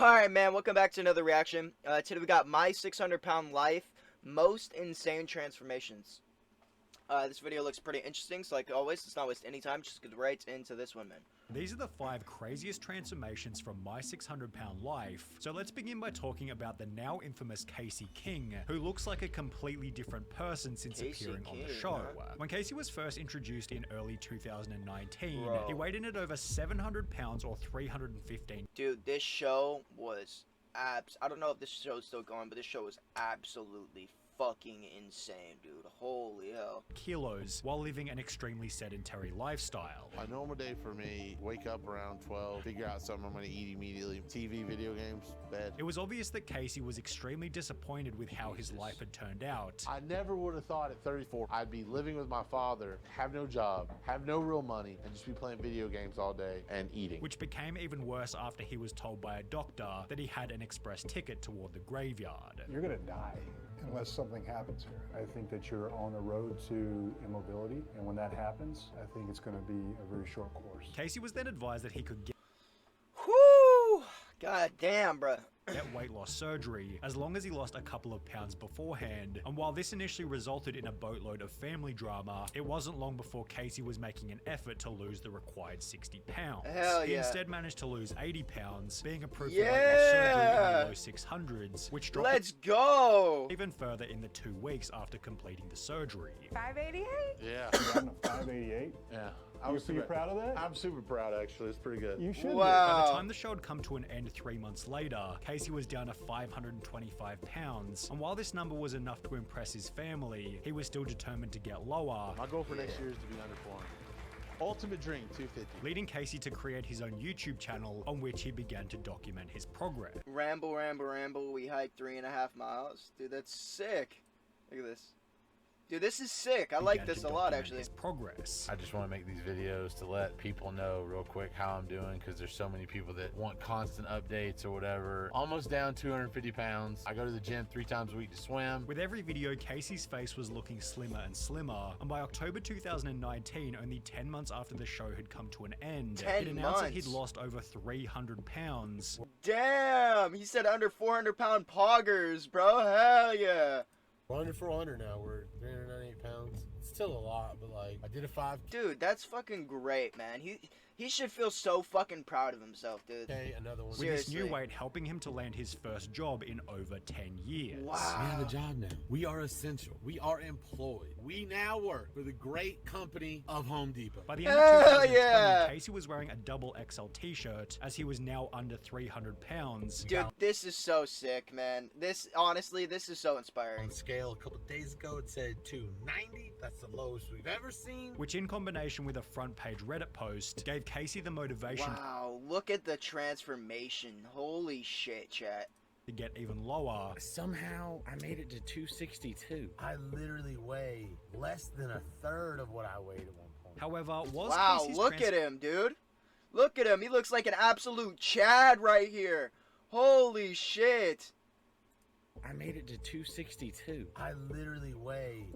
Alright, man, welcome back to another reaction. Today we got my 600-pound life, most insane transformations. This video looks pretty interesting, so like always, let's not waste any time, just get right into this one, man. These are the 5 craziest transformations from my 600-pound life. So let's begin by talking about the now infamous Casey King, who looks like a completely different person since appearing on the show. Huh? When Casey was first introduced in early 2019, he weighed in at over 700 pounds or 315. Dude, this show was I don't know if this show is still going, but this show was absolutely fucking insane, dude. Holy hell. Kilos while living an extremely sedentary lifestyle. A normal day for me, wake up around 12, figure out something I'm going to eat immediately. TV, video games, bed. It was obvious that Casey was extremely disappointed with how his life had turned out. I never would have thought at 34 I'd be living with my father, have no job, have no real money, and just be playing video games all day and eating. Which became even worse after he was told by a doctor that he had an express ticket toward the graveyard. You're gonna die unless something happens here. I think that you're on the road to immobility, and when that happens, I think it's going to be a very short course. Casey was then advised that he could get God damn, bruh. Weight loss surgery as long as he lost a couple of pounds beforehand. And while this initially resulted in a boatload of family drama, it wasn't long before Casey was making an effort to lose the required 60 pounds. Hell yeah. He instead managed to lose 80 pounds, being approved for weight loss surgery in the low 600s, which dropped even further in the 2 weeks after completing the surgery. 588? Yeah. You're on a 588? Yeah. Are you proud of that? I'm super proud, actually. It's pretty good. You should Wow. By the time the show had come to an end 3 months later, Casey was down to 525 pounds. And while this number was enough to impress his family, he was still determined to get lower. My goal for next year is to be under 400. Ultimate dream, 250. Leading Casey to create his own YouTube channel on which he began to document his progress. Ramble, ramble, ramble. We hiked 3.5 miles. Dude, that's sick. Look at this. Dude, this is sick. I like this a lot, actually. His progress. I just want to make these videos to let people know real quick how I'm doing, because there's so many people that want constant updates or whatever. Almost down 250 pounds. I go to the gym 3 times a week to swim. With every video, Casey's face was looking slimmer and slimmer, and by October 2019, only 10 months after the show had come to an end, it announced that he'd lost over 300 pounds. Damn! He said under 400-pound poggers, bro. Hell yeah. We're under 400 now. We're 398 pounds. It's still a lot, but like, I did a 5. Dude, that's fucking great, man. He should feel so fucking proud of himself, dude. Okay, another one. With his new weight helping him to land his first job in over 10 years. Wow. We have a job now. We are essential. We are employed. We now work for the great company of Home Depot. By the end of 2020, Casey was wearing a double XL t-shirt as he was now under 300 pounds. Dude, this is so sick, man. Honestly, this is so inspiring. On the scale a couple days ago, it said 290. That's the lowest we've ever seen. Which, in combination with a front page Reddit post, gave Casey the motivation Wow, look at the transformation. Holy shit, chat. to get even lower. Somehow, I made it to 262. I literally weigh less than a third of what I weighed at one point. However, was Wow, Casey's look at him, dude. Look at him. He looks like an absolute Chad right here. Holy shit. I made it to 262. I literally weigh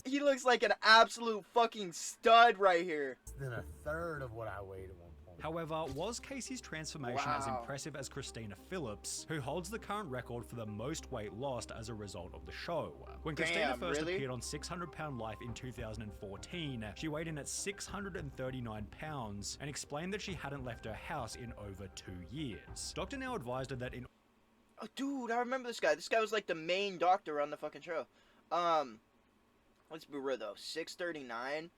He looks like an absolute fucking stud right here. less than a third of what I weighed at one point. However, was Casey's transformation as impressive as Christina Phillips, who holds the current record for the most weight lost as a result of the show? When Christina first appeared on 600-Pound Life in 2014, she weighed in at 639 pounds and explained that she hadn't left her house in over 2 years. Doctor now advised her that in Oh, dude, I remember this guy. This guy was like the main doctor on the fucking show. Let's be real though. 639.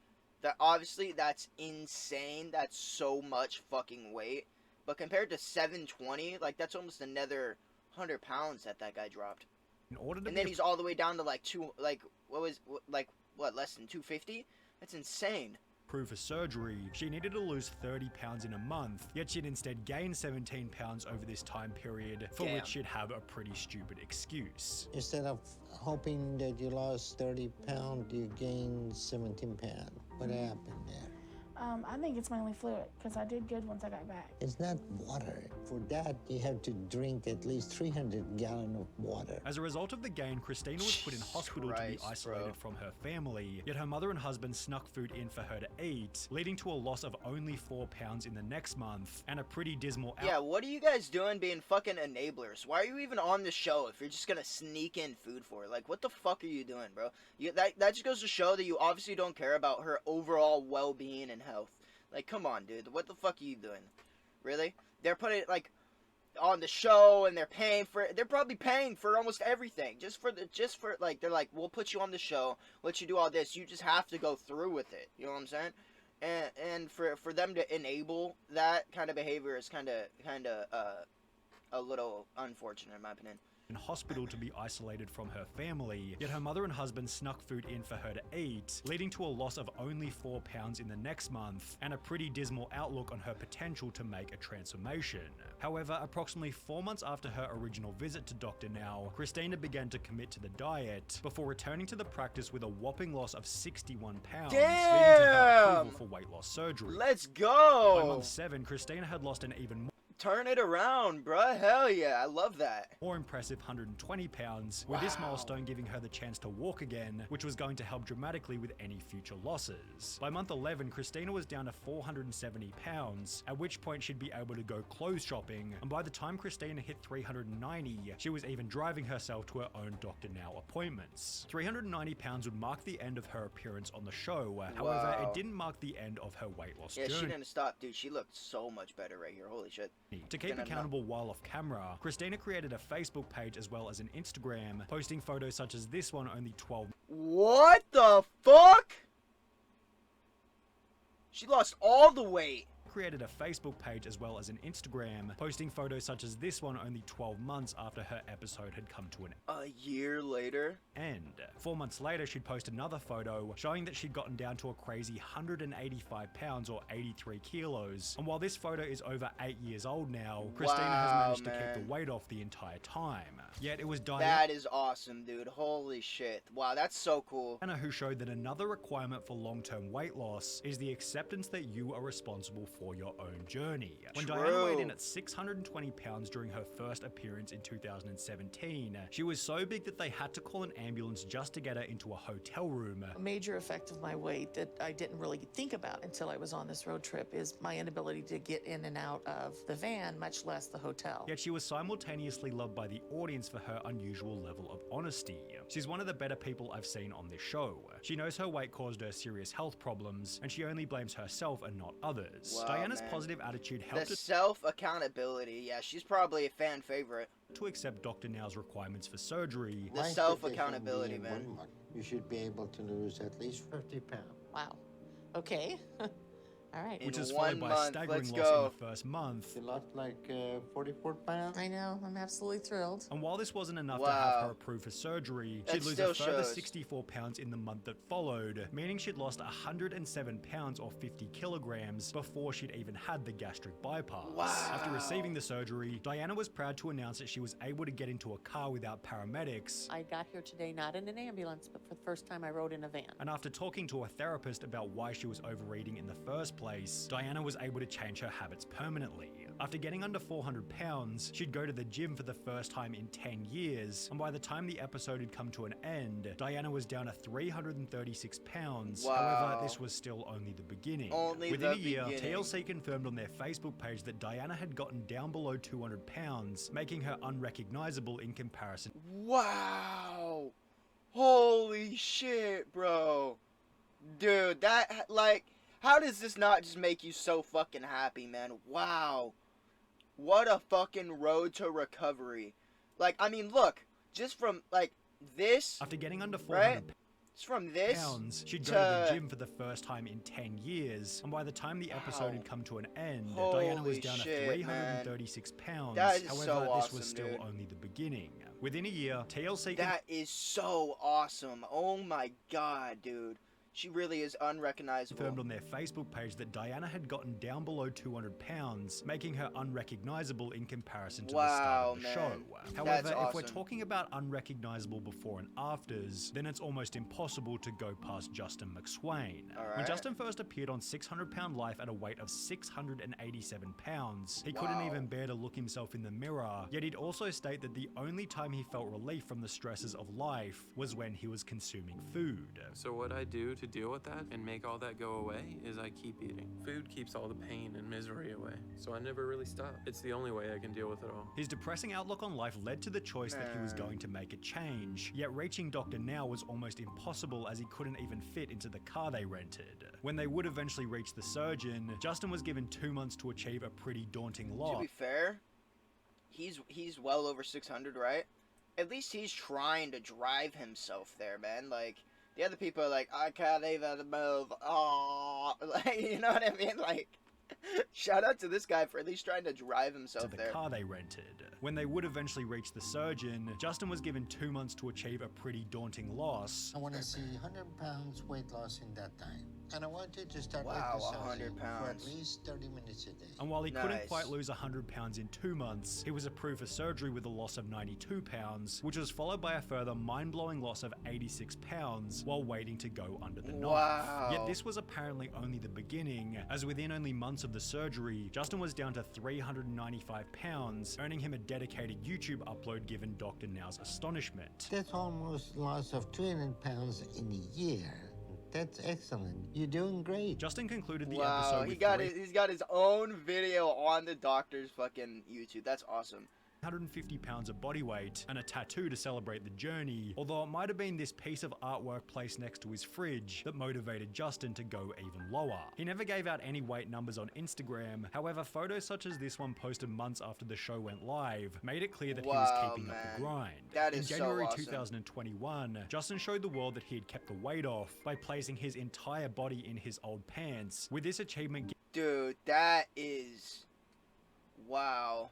That's insane. That's so much fucking weight. But compared to 720, like that's almost another 100 pounds that guy dropped. And then he's all the way down to like less than 250? That's insane. Approved for surgery, she needed to lose 30 pounds in a month, yet she'd instead gain 17 pounds over this time period, for which she'd have a pretty stupid excuse. Instead of hoping that you lost 30 pounds, you gained 17 pounds. What happened there? I think it's mainly fluid because I did good once I got back. It's not water. For that, you have to drink at least 300 gallons of water. As a result of the gain, Christina was put in hospital to be isolated from her family, yet her mother and husband snuck food in for her to eat, leading to a loss of only 4 pounds in the next month, and a pretty dismal Yeah, what are you guys doing being fucking enablers? Why are you even on the show if you're just gonna sneak in food for her? Like, what the fuck are you doing, bro? That just goes to show that you obviously don't care about her overall well-being and health. Like, come on, dude. What the fuck are you doing? Really? They're putting it, like, on the show, and they're paying for it. They're probably paying for almost everything. Just for, like, they're like, we'll put you on the show, let you do all this. You just have to go through with it. You know what I'm saying? And for them to enable that kind of behavior is kind of a little unfortunate, in my opinion. In hospital to be isolated from her family, yet her mother and husband snuck food in for her to eat, leading to a loss of only 4 pounds in the next month, and a pretty dismal outlook on her potential to make a transformation. However, approximately 4 months after her original visit to Dr. Now, Christina began to commit to the diet, before returning to the practice with a whopping loss of 61 pounds, leading to her approval for weight loss surgery. Let's go! By month 7, Christina had lost an even more Turn it around, bruh. Hell yeah, I love that. more impressive 120 pounds, with this milestone giving her the chance to walk again, which was going to help dramatically with any future losses. By month 11, Christina was down to 470 pounds, at which point she'd be able to go clothes shopping, and by the time Christina hit 390, she was even driving herself to her own Dr. Now appointments. 390 pounds would mark the end of her appearance on the show, however, it didn't mark the end of her weight loss journey. Yeah, she didn't stop, dude. She looked so much better right here. Holy shit. To keep accountable while off camera, Christina created a Facebook page as well as an Instagram, posting photos such as this one only 12. What the fuck? She lost all the weight. Created a Facebook page as well as an Instagram, posting photos such as this one only 12 months after her episode had come to an A year later? end. 4 months later, she'd post another photo showing that she'd gotten down to a crazy 185 pounds or 83 kilos. And while this photo is over 8 years old now, Christina has managed to keep the weight off the entire time. Yet it was Diana. That is awesome, dude. Holy shit. Wow, that's so cool. Who showed that another requirement for long-term weight loss is the acceptance that you are responsible for your own journey. When Diana weighed in at 620 pounds during her first appearance in 2017, she was so big that they had to call an ambulance just to get her into a hotel room. A major effect of my weight that I didn't really think about until I was on this road trip is my inability to get in and out of the van, much less the hotel. Yet she was simultaneously loved by the audience for her unusual level of honesty. She's one of the better people I've seen on this show. She knows her weight caused her serious health problems, and she only blames herself and not others. Wow, Diana's man. positive attitude helped The self-accountability. Yeah, she's probably a fan favorite. to accept Dr. Now's requirements for surgery. The self-accountability, man. You should be able to lose at least 50 pounds. Wow. Okay. All right. Which is 1 followed by a month, staggering let's loss go. in the first month. You lost like 44 pounds. I know. I'm absolutely thrilled. And while this wasn't enough to have Wow. her approved for surgery, That she'd lose still a further shows. 64 pounds in the month that followed, meaning she'd lost 107 pounds or 50 kilograms before she'd even had the gastric bypass. Wow. After receiving the surgery, Diana was proud to announce that she was able to get into a car without paramedics. I got here today not in an ambulance, but for the first time I rode in a van. And after talking to a therapist about why she was overeating in the first place, Diana was able to change her habits permanently. After getting under 400 pounds, she'd go to the gym for the first time in 10 years, and by the time the episode had come to an end, Diana was down to 336 pounds. Wow. However, this was still only the beginning. Only Within the a year, beginning. TLC confirmed on their Facebook page that Diana had gotten down below 200 pounds, making her unrecognizable in comparison. Wow. Holy shit, bro. Dude, that, like, how does this not just make you so fucking happy, man? Wow. What a fucking road to recovery. Like, I mean, look, just from, like, this, After getting under 400 right? Just from this pounds, she'd to... go to the gym for the first time in 10 years, and by the time the episode had come to an end, Diana was Holy down shit, to 336 pounds. That is However, so this awesome, was still dude. only the beginning. Within a year, TLC That is so awesome. Oh my god, dude. She really is unrecognizable. Confirmed on their Facebook page that Diana had gotten down below 200 pounds, making her unrecognizable in comparison to the start of the show. However, if we're talking about unrecognizable before and afters, then it's almost impossible to go past Justin McSwain. When Justin first appeared on 600 Pound Life at a weight of 687 pounds, he couldn't even bear to look himself in the mirror, yet he'd also state that the only time he felt relief from the stresses of life was when he was consuming food. So what I do to deal with that and make all that go away is I keep eating. Food keeps all the pain and misery away, so I never really stop. It's the only way I can deal with it all. His depressing outlook on life led to the choice that he was going to make a change, yet reaching Dr. Now was almost impossible as he couldn't even fit into the car they rented. When they would eventually reach the surgeon, Justin was given 2 months to achieve a pretty daunting loss. To be fair, he's well over 600, right? At least he's trying to drive himself there, man. Like, the other people are like, I can't even move. Oh, like, you know what I mean? Like, shout out to this guy for at least trying to drive himself to the car they rented. When they would eventually reach the surgeon, Justin was given 2 months to achieve a pretty daunting loss. I want to see 100 pounds weight loss in that time. And I want you to start exercising 100 pounds. For at least 30 minutes a day. And while he couldn't quite lose 100 pounds in 2 months, he was approved for surgery with a loss of 92 pounds, which was followed by a further mind-blowing loss of 86 pounds while waiting to go under the knife. Yet this was apparently only the beginning, as within only months of the surgery, Justin was down to 395 pounds, earning him a dedicated YouTube upload given Dr. Now's astonishment. That's almost loss of 200 pounds in a year. That's excellent. You're doing great. Justin concluded the episode with he's got his own video on the doctor's fucking YouTube. That's awesome. 150 pounds of body weight and a tattoo to celebrate the journey, although it might have been this piece of artwork placed next to his fridge that motivated Justin to go even lower. He never gave out any weight numbers on Instagram, however photos such as this one posted months after the show went live made it clear that he was keeping up the grind. That is In January so awesome. 2021, Justin showed the world that he had kept the weight off by placing his entire body in his old pants, with this achievement Dude, that is... wow.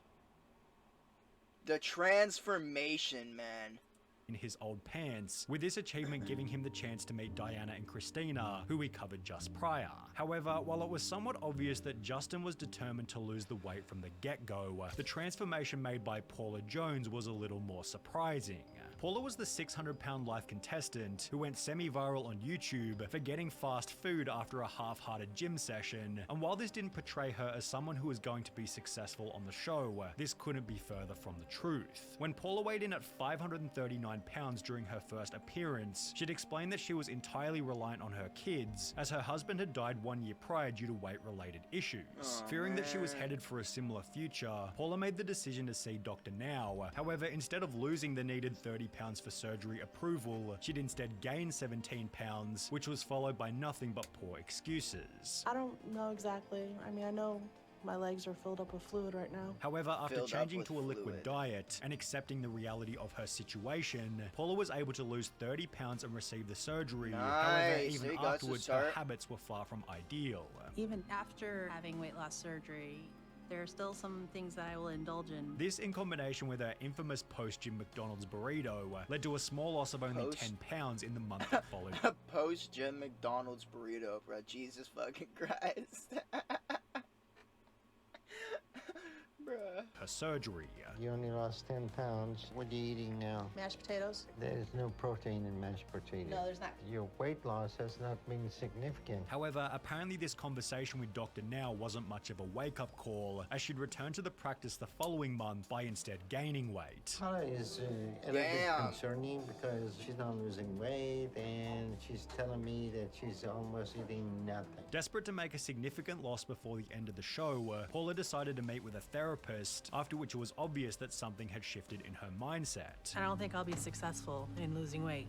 The transformation, man. In his old pants, with this achievement giving him the chance to meet Diana and Christina, who we covered just prior. However, while it was somewhat obvious that Justin was determined to lose the weight from the get-go, the transformation made by Paula Jones was a little more surprising. Paula was the 600 Pound Life contestant who went semi-viral on YouTube for getting fast food after a half-hearted gym session, and while this didn't portray her as someone who was going to be successful on the show, this couldn't be further from the truth. When Paula weighed in at 539 pounds during her first appearance, she'd explained that she was entirely reliant on her kids, as her husband had died 1 year prior due to weight-related issues. Fearing that she was headed for a similar future, Paula made the decision to see Dr. Now. However, instead of losing the needed 30 pounds for surgery approval, she'd instead gained 17 pounds, which was followed by nothing but poor excuses. I don't know exactly. I mean, I know my legs are filled up with fluid right now. However, after changing to a liquid diet and accepting the reality of her situation, Paula was able to lose 30 pounds and receive the surgery. However, even afterwards, her habits were far from ideal. Even after having weight loss surgery, there are still some things that I will indulge in. This, in combination with her infamous post-gym McDonald's burrito, led to a small loss of only 10 pounds in the month that followed. Post-gym McDonald's burrito, bro. Jesus fucking Christ. Her surgery. You only lost 10 pounds. What are you eating now? Mashed potatoes? There's no protein in mashed potatoes. No, there's not. Your weight loss has not been significant. However, apparently this conversation with Dr. Now wasn't much of a wake-up call, as she'd returned to the practice the following month by instead gaining weight. Paula is a little bit concerning because she's not losing weight and she's telling me that she's almost eating nothing. Desperate to make a significant loss before the end of the show, Paula decided to meet with a therapist, after which it was obvious that something had shifted in her mindset. I don't think I'll be successful in losing weight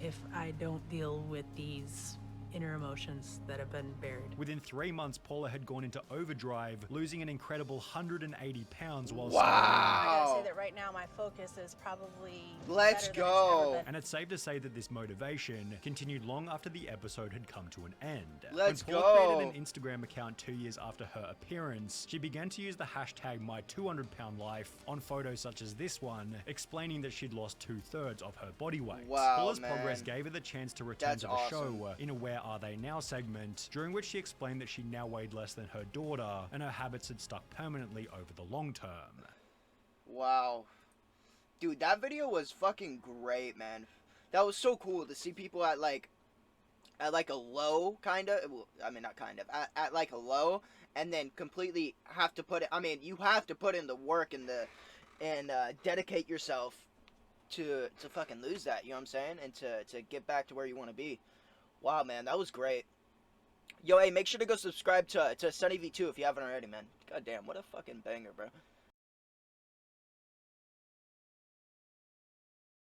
if I don't deal with these inner emotions that have been buried. Within 3 months, Paula had gone into overdrive, losing an incredible 180 pounds while I gotta say that right now my focus is probably Let's go. And it's safe to say that this motivation continued long after the episode had come to an end. Let's when Paula go. created an Instagram account 2 years after her appearance, she began to use the hashtag #My200PoundLife on photos such as this one, explaining that she'd lost 2/3 of her body weight. Wow, Paula's man. progress gave her the chance to return to the show in a where Where Are They Now segment, during which she explained that she now weighed less than her daughter, and her habits had stuck permanently over the long term. Wow. Dude, that video was fucking great, man. That was so cool to see people at like a low, kind of. Well, I mean, not kind of. At like a low, and then completely have to put it. I mean, you have to put in the work and dedicate yourself to fucking lose that. You know what I'm saying? And to get back to where you want to be. Wow, man, that was great. Yo, hey, make sure to go subscribe to SunnyV2 if you haven't already, man. God damn, what a fucking banger, bro.